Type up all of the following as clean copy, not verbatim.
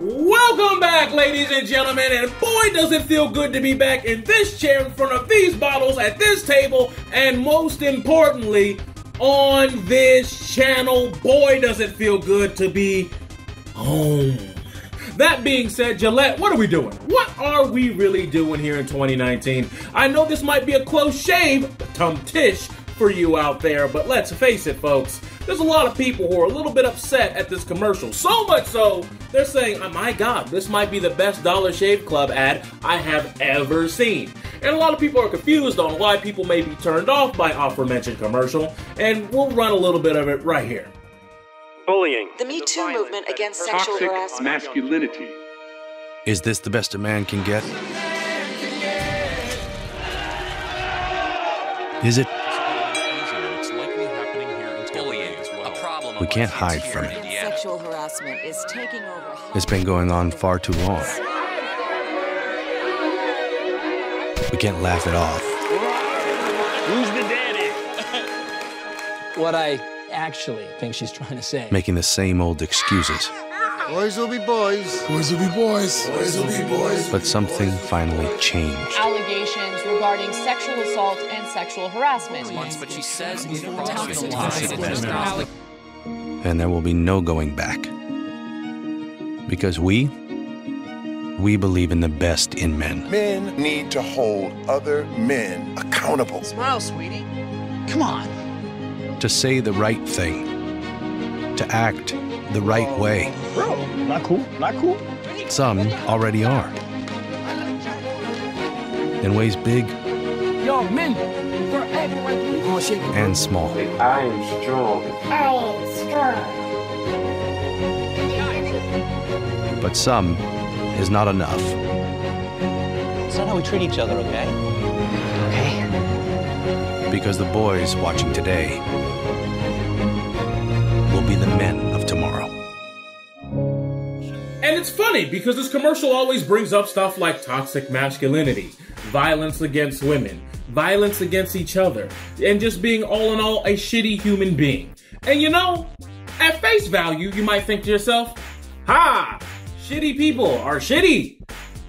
Welcome back, ladies and gentlemen, and boy does it feel good to be back in this chair in front of these bottles at this table, and most importantly, on this channel. Boy does it feel good to be home. That being said, Gillette, what are we doing? What are we really doing here in 2019? I know this might be a close shave, tum-tish, for you out there, but let's face it, folks, there's a lot of people who are a little bit upset at this commercial. So much so, they're saying, oh my God, this might be the best Dollar Shave Club ad I have ever seen. And a lot of people are confused on why people may be turned off by aforementioned commercial, and we'll run a little bit of it right here. Bullying. The Me Too movement against sexual Toxic harassment. masculinity. Is this the best a man can get? Is it? We can't hide from it. Sexual harassment is taking over. It's been going on far too long. We can't laugh it off. Who's the daddy? What I actually think she's trying to say. Making the same old excuses. Boys will be boys. Boys will be boys. Boys will be boys. But something finally changed. Allegations regarding sexual assault and sexual harassment. But she says And there will be no going back. Because we believe in the best in men. Men need to hold other men accountable. Smile, sweetie. Come on. To say the right thing. To act the right way. Bro, not cool, not cool. Some already are. In ways big Yo, men, and small. I am strong. But some is not enough. It's not how we treat each other, okay? Okay. Because the boys watching today will be the men of tomorrow. And it's funny because this commercial always brings up stuff like toxic masculinity, violence against women, violence against each other, and just being all in all a shitty human being. And you know, at face value, you might think to yourself, ha, shitty people are shitty.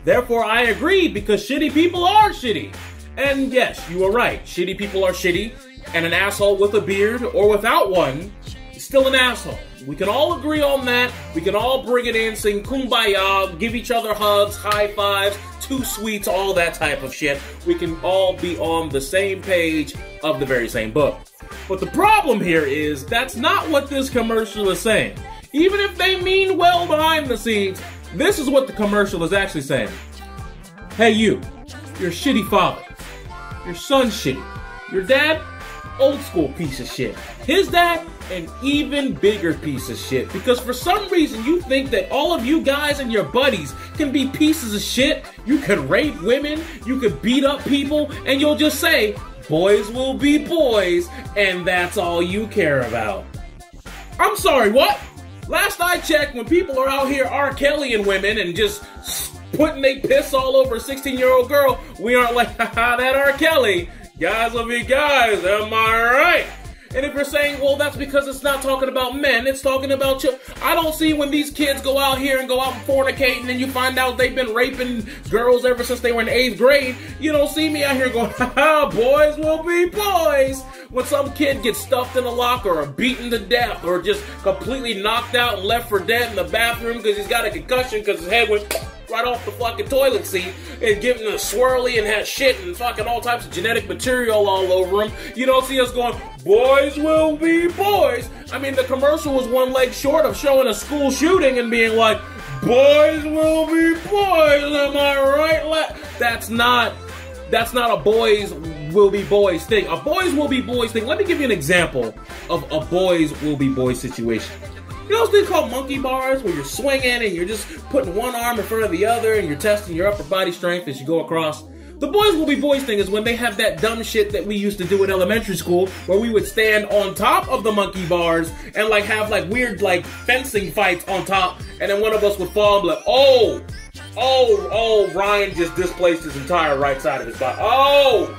Therefore, I agree because shitty people are shitty. And yes, you are right, shitty people are shitty, and an asshole with a beard or without one is still an asshole. We can all agree on that. We can all bring it in, sing kumbaya, give each other hugs, high fives, two sweets, all that type of shit. We can all be on the same page of the very same book. But the problem here is that's not what this commercial is saying. Even if they mean well behind the scenes, this is what the commercial is actually saying. Hey you, you're a shitty father. Your son's shitty. Your dad, old school piece of shit. His dad, an even bigger piece of shit. Because for some reason you think that all of you guys and your buddies can be pieces of shit. You could rape women, you could beat up people, and you'll just say, boys will be boys, and that's all you care about. I'm sorry, what? Last I checked, when people are out here R. Kellying women and just putting they piss all over a 16-year-old girl, we aren't like, haha, that R. Kelly. Guys will be guys, am I right? And if you're saying, well, that's because it's not talking about men, it's talking about children. I don't see when these kids go out here and go out and fornicate and then you find out they've been raping girls ever since they were in 8th grade. You don't see me out here going, haha, boys will be boys. When some kid gets stuffed in a locker or beaten to death or just completely knocked out and left for dead in the bathroom because he's got a concussion because his head went right off the fucking toilet seat and giving a swirly and has shit and fucking all types of genetic material all over him. You don't see us going, boys will be boys. I mean, the commercial was one leg short of showing a school shooting and being like, boys will be boys, am I right? That's not a boys will be boys thing. A boys will be boys thing. Let me give you an example of a boys will be boys situation. You know those things called monkey bars where you're swinging and you're just putting one arm in front of the other and you're testing your upper body strength as you go across? The boys will be boys thing is when they have that dumb shit that we used to do in elementary school where we would stand on top of the monkey bars and like have like weird like fencing fights on top, and then one of us would fall and be like, oh, Ryan just displaced his entire right side of his body. Oh,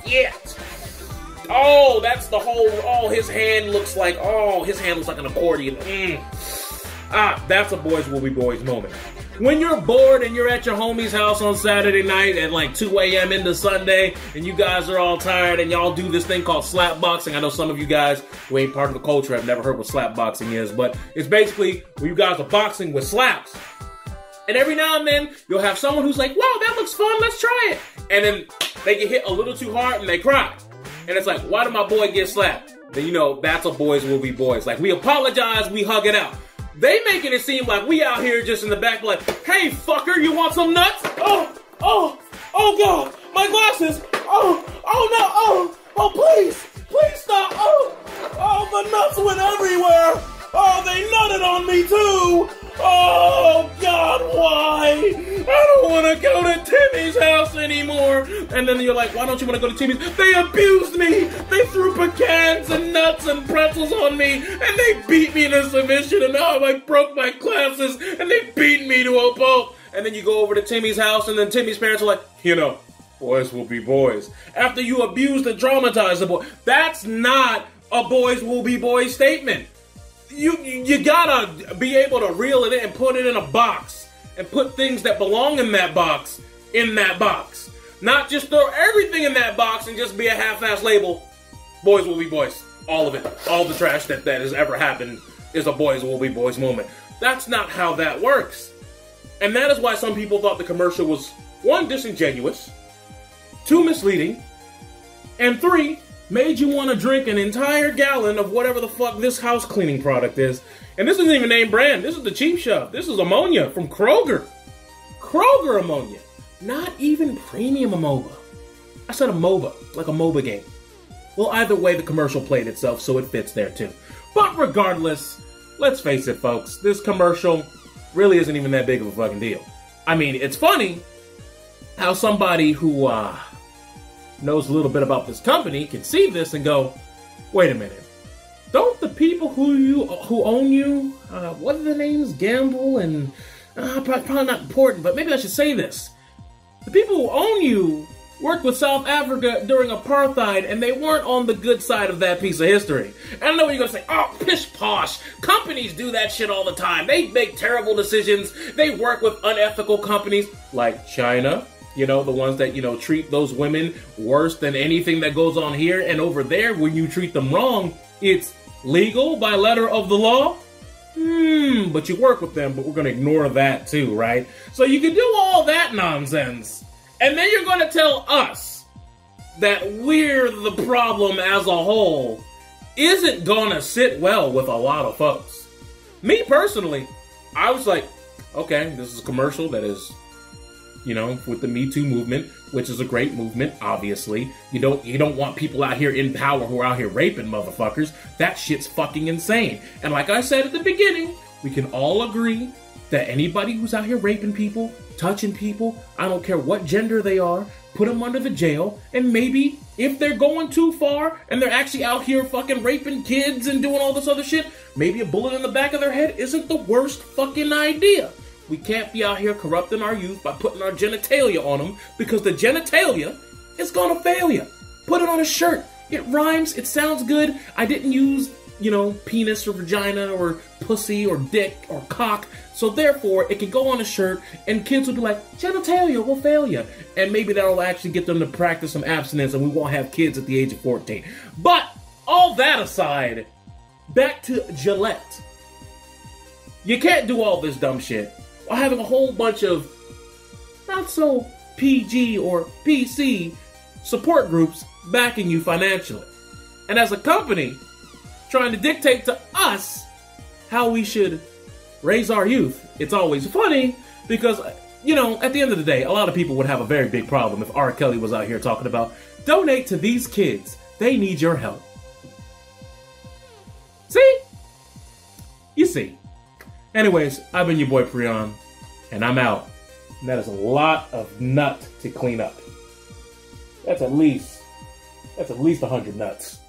shit. Oh, that's the whole, oh, his hand looks like an accordion. That's a boys will be boys moment. When you're bored and you're at your homie's house on Saturday night at like 2 a.m. into Sunday, and you guys are all tired and y'all do this thing called slap boxing. I know some of you guys who ain't part of the culture have never heard what slap boxing is, but it's basically where you guys are boxing with slaps. And every now and then, you'll have someone who's like, wow, that looks fun, let's try it. And then they get hit a little too hard and they cry. And it's like, why did my boy get slapped? Then you know, that's a boys will be boys. Like, we apologize, we hug it out. They making it seem like we out here just in the back like, hey, fucker, you want some nuts? Oh God, my glasses. Oh, please stop. Oh, the nuts went everywhere. Oh, they nutted on me too. Oh, God, why? I don't want to go to Timmy's house anymore. And then you're like, why don't you want to go to Timmy's? They abused me. They threw pecans and nuts and pretzels on me. And they beat me into submission. And now I broke my glasses. And they beat me to a pulp. And then you go over to Timmy's house. And then Timmy's parents are like, you know, boys will be boys. After you abused and traumatized the boy. That's not a boys will be boys statement. You gotta be able to reel it in and put it in a box and put things that belong in that box. Not just throw everything in that box and just be a half-ass label. Boys will be boys. All of it. All the trash that has ever happened is a boys will be boys moment. That's not how that works. And that is why some people thought the commercial was 1, disingenuous, 2, misleading, and 3, made you want to drink an entire gallon of whatever the fuck this house cleaning product is. And this isn't even name brand. This is the cheap stuff. This is ammonia from Kroger. Kroger ammonia. Not even premium amoeba. I said amoeba, like a MOBA game. Well, either way, the commercial played itself, so it fits there too. But regardless, let's face it, folks. This commercial really isn't even that big of a fucking deal. I mean, it's funny how somebody who, knows a little bit about this company can see this and go, wait a minute, don't the people who own you, what are the names, Gamble and, probably not important, but maybe I should say this. The people who own you worked with South Africa during apartheid, and they weren't on the good side of that piece of history. And I know what you're gonna say, oh, pish posh, companies do that shit all the time. They make terrible decisions, they work with unethical companies like China. You know, the ones that, you know, treat those women worse than anything that goes on here. And over there, when you treat them wrong, it's legal by letter of the law. But you work with them, but we're going to ignore that too, right? So you can do all that nonsense. And then you're going to tell us that we're the problem as a whole isn't going to sit well with a lot of folks. Me personally, I was like, okay, this is a commercial that is, you know, with the Me Too movement, which is a great movement, obviously. You don't want people out here in power who are out here raping motherfuckers. That shit's fucking insane. And like I said at the beginning, we can all agree that anybody who's out here raping people, touching people, I don't care what gender they are, put them under the jail, and maybe if they're going too far and they're actually out here fucking raping kids and doing all this other shit, maybe a bullet in the back of their head isn't the worst fucking idea. We can't be out here corrupting our youth by putting our genitalia on them, because the genitalia is gonna fail you. Put it on a shirt. It rhymes. It sounds good. I didn't use, you know, penis or vagina or pussy or dick or cock. So therefore, it can go on a shirt and kids will be like, genitalia will fail you. And maybe that'll actually get them to practice some abstinence and we won't have kids at the age of 14. But all that aside, back to Gillette. You can't do all this dumb shit while having a whole bunch of not so PG or PC support groups backing you financially. And as a company, trying to dictate to us how we should raise our youth. It's always funny because, you know, at the end of the day, a lot of people would have a very big problem if R. Kelly was out here talking about, donate to these kids. They need your help. See? You see. Anyways, I've been your boy Prion, and I'm out. And that is a lot of nut to clean up. That's at least 100 nuts.